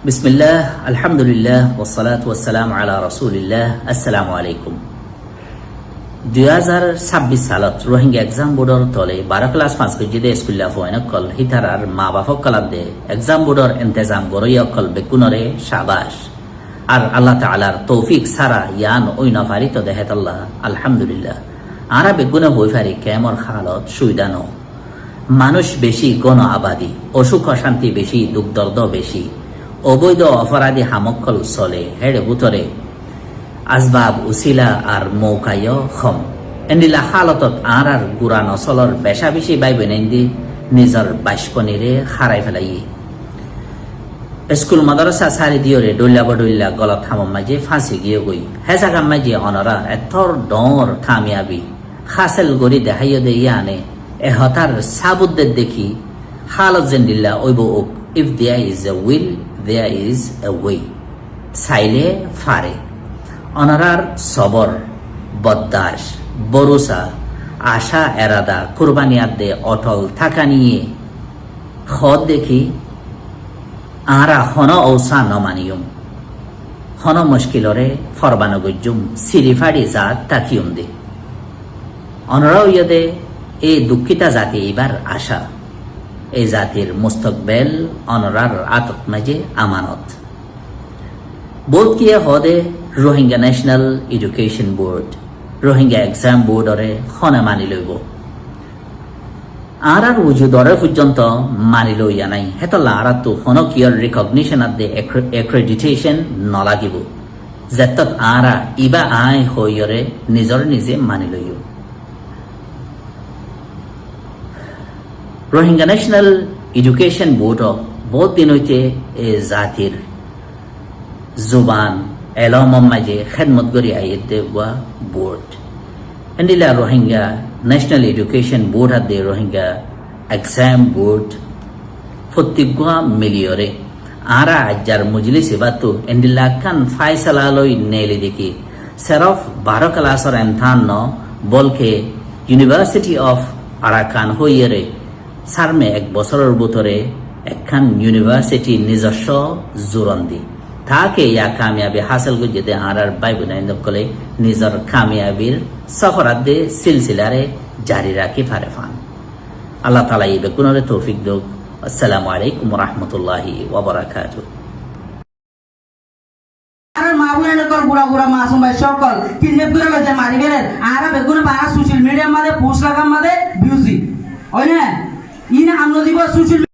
বিসমিল্লাহ, আলহামদুলিল্লাহ, ওয়াসসালাতু ওয়াসসালামু আলা রাসূলিল্লাহ। আসসালামু আলাইকুম। 2026 সালত রোহিঙ্গা এক্সাম বোর্ডর তলে 12 ক্লাস 5 গজিদে স্কুল্লা ফয়নকল হিতারার মা বাপক কলাদে এক্সাম বোর্ডর ইন্তজাম গরইয়কল বেকুনরে শাবাশ। আর আল্লাহ তাআলার তৌফিক সারা ইয়ান ওই নফারিত দেহেত আল্লাহ আলহামদুলিল্লাহ। আরা বেগুনে হই ফারি কেমন হালত সুইদানো, মানুষ বেশি, গণ আবাদি, অসুখ অশান্তি বেশি, দুঃখ দর্দ বেশি, অবৈধ অপরাধী হামক্কল চলে হেড়ে বুতরে আসবাব উসিলা আর মৌকায় খম এন্ডিলা হালতত আর গুড়া নচলর বেশা বেশি বাইবে নেন্দি নিজর বাইশপনিরে হারাই ফেলাই স্কুল মাদ্রাসা সারি দিয়রে ডইলা বডইলা গলত থামম মাঝে ফাঁসি গিয়ে গই হে জাগাম মাঝে অনরা এথর ডর কামিয়াবি খাসেল গড়ি দেখাইয় দে ইয়ানে এ হতার সাবুদ্দের দেখি হালত জেন্ডিল্লা ওইব ওক if there is a will there is a way সাইলে ফারে অনারার সবর বদাস বরুসা আশা এরাদা কুরবানিয়াত দে অটল থাকা নিয়ে খদ দেখি আরা হন ঔসা নমানিয়ম হন মুশকিলরে ফরবানগজ্জুম সিরিফাড়ি জাত তাকিয়ম দে অনরাও ইয়দে এই দুঃখিতা জাতি এবার আশা এই জাতির মুস্তকবেল অনরার আতত মাঝে আমানত বোধ কিয়া হদে Rohingya national education board Rohingya exam বোর্ডরে খনে মানি লইব আর উজুদরে পর্যন্ত মানি লইয়া নাই হেতলা আর তো হনকিয়র রিকগনিশন আত দে এক্রেডিটেশন নলাগিব যেতত আরা ইবা আয় হইয়রে নিজর নিজে মানি লইব রোহিঙ্গা ন্যাশনাল এডুকেশন বোর্ড বহুত দিন হইতে এ জাতির জুবান এলমম মাঝে খেদমত করি আইয়ে দেওয়া বোর্ড এন্ডিলা রোহিঙ্গা ন্যাশনাল এডুকেশন বোর্ড হাত দে রোহিঙ্গা এক্সাম বোর্ড ফতিগুয়া মিলিয়রে আরা আজ্জার মজলিস এবাতো এন্ডিলা কান ফায়সালা লই নেলি দেখি সেরফ 12 ক্লাসর এনথান ন বলকে ইউনিভার্সিটি অফ আরাকান হইয়েরে সারমে এক বছরের ভিতরে একখান ইউনিভার্সিটি নিজস্ব জোরন্দি তাকে ইয়া কামিয়াবি হাসিল করে যেতে আর ভাই বোন কলে নিজের কামিয়াবির সফরাদে সিলসিলারে জারি রাখি ফারে ফান আল্লাহ তাআলা এই বেকুনরে তৌফিক দাও। আসসালামু আলাইকুম ওয়া রাহমাতুল্লাহি ওয়া বারাকাতুহু। আর মা বোনের কল বুড়া বুড়া মাসুম ভাই সকল কিডন্যাপ করে লইতে মারি গেলেন আর বেগুন বারা সোশ্যাল মিডিয়ার মাঝে পোস্ট লাগার মাঝে ভিউজি ওই না ইনা আমরা দিব সোশ্যাল